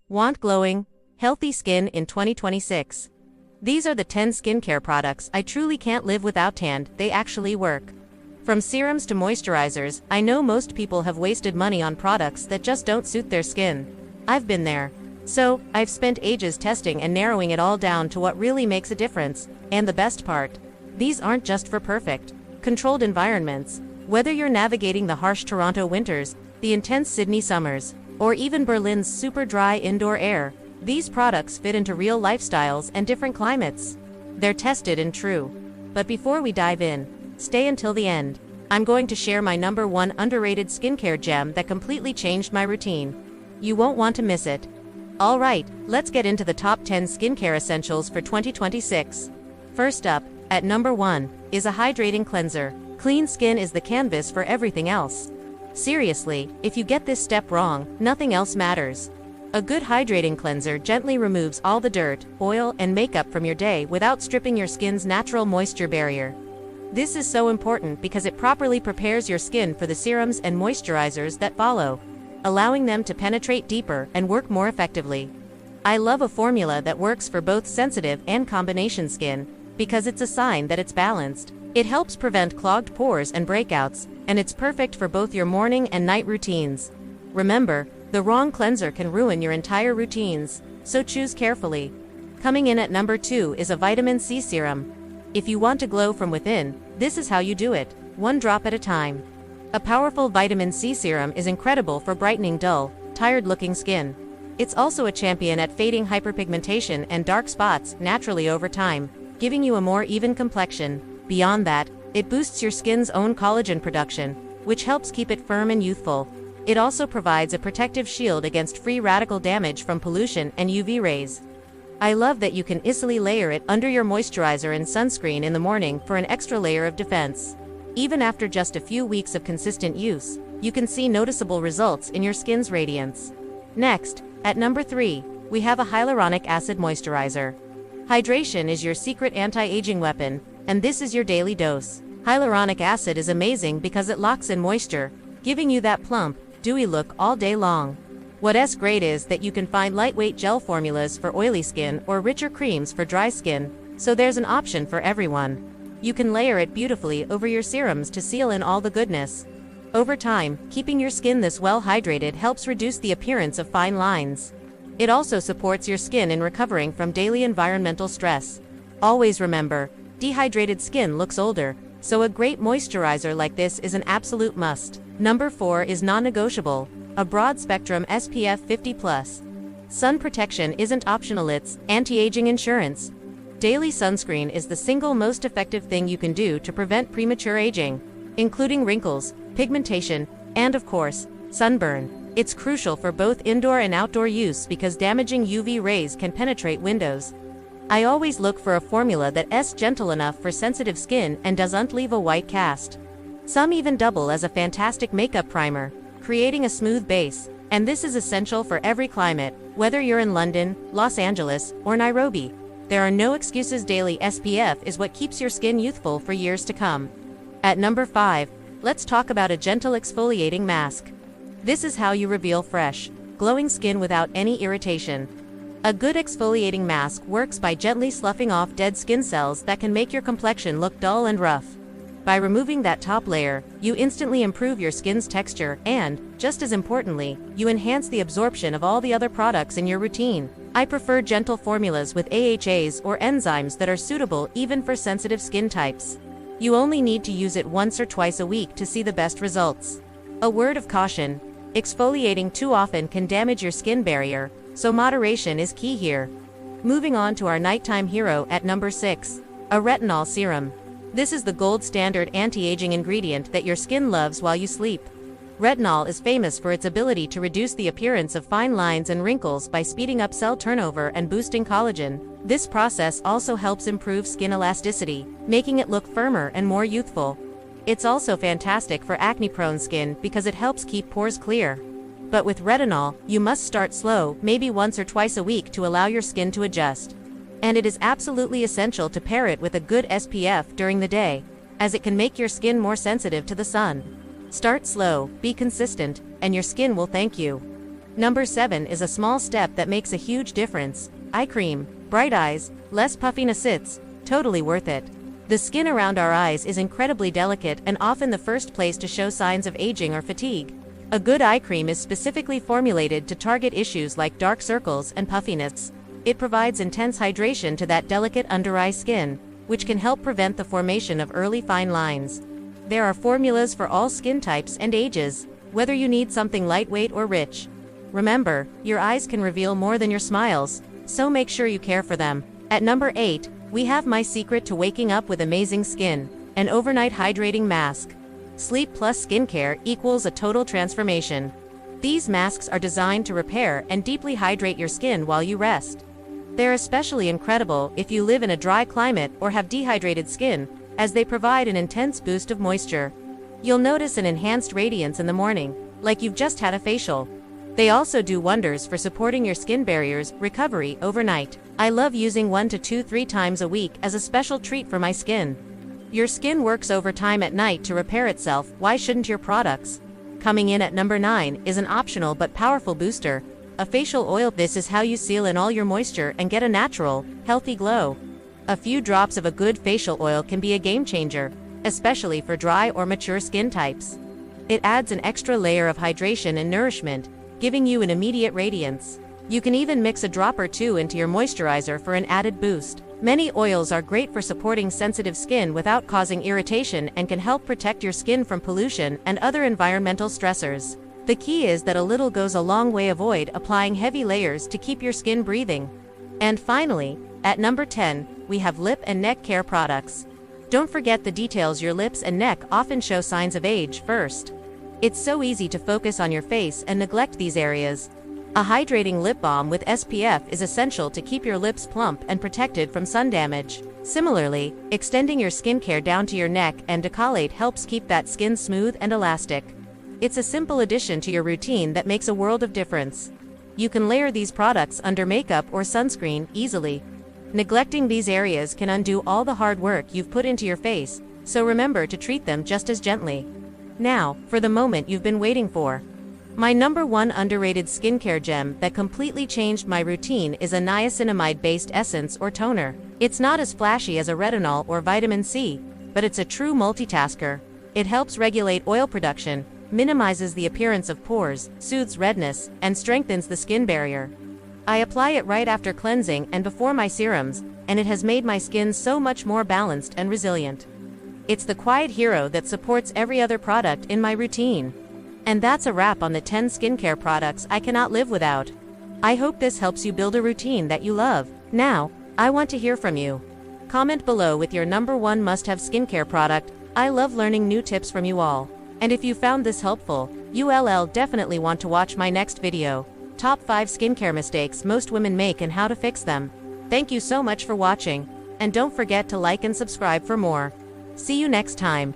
Want glowing, healthy skin in 2026? These are the 10 skincare products I truly can't live without, and they actually work. From serums to moisturizers, I know most people have wasted money on products that just don't suit their skin. I've been there. So, I've spent ages testing and narrowing it all down to what really makes a difference, and the best part, these aren't just for perfect, controlled environments. Whether you're navigating the harsh Toronto winters, the intense Sydney summers, or even Berlin's super dry indoor air, these products fit into real lifestyles and different climates. They're tested and true. But before we dive in, stay until the end. I'm going to share my number 1 underrated skincare gem that completely changed my routine. You won't want to miss it. Alright, let's get into the top 10 skincare essentials for 2026. First up, at number 1, is a hydrating cleanser. Clean skin is the canvas for everything else. Seriously, if you get this step wrong, nothing else matters. A good hydrating cleanser gently removes all the dirt, oil, and makeup from your day without stripping your skin's natural moisture barrier. This is so important because it properly prepares your skin for the serums and moisturizers that follow, allowing them to penetrate deeper and work more effectively. I love a formula that works for both sensitive and combination skin, because it's a sign that it's balanced. It helps prevent clogged pores and breakouts, and it's perfect for both your morning and night routines. Remember, the wrong cleanser can ruin your entire routines, so choose carefully. Coming in at number 2 is a vitamin C serum. If you want to glow from within, this is how you do it, one drop at a time. A powerful vitamin C serum is incredible for brightening dull, tired-looking skin. It's also a champion at fading hyperpigmentation and dark spots naturally over time, giving you a more even complexion. Beyond that, it boosts your skin's own collagen production, which helps keep it firm and youthful. It also provides a protective shield against free radical damage from pollution and UV rays. I love that you can easily layer it under your moisturizer and sunscreen in the morning for an extra layer of defense. Even after just a few weeks of consistent use, you can see noticeable results in your skin's radiance. Next, at number 3, we have a hyaluronic acid moisturizer. Hydration is your secret anti-aging weapon, and this is your daily dose. Hyaluronic acid is amazing because it locks in moisture, giving you that plump, dewy look all day long. What's great is that you can find lightweight gel formulas for oily skin or richer creams for dry skin, so there's an option for everyone. You can layer it beautifully over your serums to seal in all the goodness. Over time, keeping your skin this well hydrated helps reduce the appearance of fine lines. It also supports your skin in recovering from daily environmental stress. Always remember, dehydrated skin looks older, so a great moisturizer like this is an absolute must. Number 4 is non-negotiable, a broad-spectrum SPF 50+. Sun protection isn't optional, it's anti-aging insurance. Daily sunscreen is the single most effective thing you can do to prevent premature aging, including wrinkles, pigmentation, and of course, sunburn. It's crucial for both indoor and outdoor use because damaging UV rays can penetrate windows. I always look for a formula that's gentle enough for sensitive skin and doesn't leave a white cast. Some even double as a fantastic makeup primer, creating a smooth base, and this is essential for every climate, whether you're in London, Los Angeles, or Nairobi. There are no excuses. Daily SPF is what keeps your skin youthful for years to come. At number 5, let's talk about a gentle exfoliating mask. This is how you reveal fresh, glowing skin without any irritation. A good exfoliating mask works by gently sloughing off dead skin cells that can make your complexion look dull and rough. By removing that top layer, you instantly improve your skin's texture and, just as importantly, you enhance the absorption of all the other products in your routine. I prefer gentle formulas with AHAs or enzymes that are suitable even for sensitive skin types. You only need to use it once or twice a week to see the best results. A word of caution: exfoliating too often can damage your skin barrier, so moderation is key here. Moving on to our nighttime hero at number 6, a retinol serum. This is the gold standard anti-aging ingredient that your skin loves while you sleep. Retinol is famous for its ability to reduce the appearance of fine lines and wrinkles by speeding up cell turnover and boosting collagen. This process also helps improve skin elasticity, making it look firmer and more youthful. It's also fantastic for acne-prone skin because it helps keep pores clear. But with retinol, you must start slow, maybe once or twice a week to allow your skin to adjust. And it is absolutely essential to pair it with a good SPF during the day, as it can make your skin more sensitive to the sun. Start slow, be consistent, and your skin will thank you. Number 7 is a small step that makes a huge difference. Eye cream. Bright eyes, less puffiness, it's totally worth it. The skin around our eyes is incredibly delicate and often the first place to show signs of aging or fatigue. A good eye cream is specifically formulated to target issues like dark circles and puffiness. It provides intense hydration to that delicate under-eye skin, which can help prevent the formation of early fine lines. There are formulas for all skin types and ages, whether you need something lightweight or rich. Remember, your eyes can reveal more than your smiles, so make sure you care for them. At number 8, we have my secret to waking up with amazing skin, an overnight hydrating mask. Sleep plus skincare equals a total transformation. These masks are designed to repair and deeply hydrate your skin while you rest. They're especially incredible if you live in a dry climate or have dehydrated skin, as they provide an intense boost of moisture. You'll notice an enhanced radiance in the morning, like you've just had a facial. They also do wonders for supporting your skin barrier's recovery overnight. I love using 1 to 3 times a week as a special treat for my skin. Your skin works overtime at night to repair itself, why shouldn't your products? Coming in at number 9 is an optional but powerful booster, a facial oil. This is how you seal in all your moisture and get a natural, healthy glow. A few drops of a good facial oil can be a game changer, especially for dry or mature skin types. It adds an extra layer of hydration and nourishment, giving you an immediate radiance. You can even mix a drop or two into your moisturizer for an added boost. Many oils are great for supporting sensitive skin without causing irritation and can help protect your skin from pollution and other environmental stressors. The key is that a little goes a long way. Avoid applying heavy layers to keep your skin breathing. And finally, at number 10, we have lip and neck care products. Don't forget the details. Your lips and neck often show signs of age first. It's so easy to focus on your face and neglect these areas. A hydrating lip balm with SPF is essential to keep your lips plump and protected from sun damage. Similarly, extending your skincare down to your neck and décolleté helps keep that skin smooth and elastic. It's a simple addition to your routine that makes a world of difference. You can layer these products under makeup or sunscreen easily. Neglecting these areas can undo all the hard work you've put into your face, so remember to treat them just as gently. Now, for the moment you've been waiting for. My number 1 underrated skincare gem that completely changed my routine is a niacinamide-based essence or toner. It's not as flashy as a retinol or vitamin C, but it's a true multitasker. It helps regulate oil production, minimizes the appearance of pores, soothes redness, and strengthens the skin barrier. I apply it right after cleansing and before my serums, and it has made my skin so much more balanced and resilient. It's the quiet hero that supports every other product in my routine. And that's a wrap on the 10 skincare products I cannot live without. I hope this helps you build a routine that you love. Now, I want to hear from you. Comment below with your number 1 must-have skincare product. I love learning new tips from you all. And if you found this helpful, you'll definitely want to watch my next video. Top 5 skincare mistakes most women make and how to fix them. Thank you so much for watching. And don't forget to like and subscribe for more. See you next time.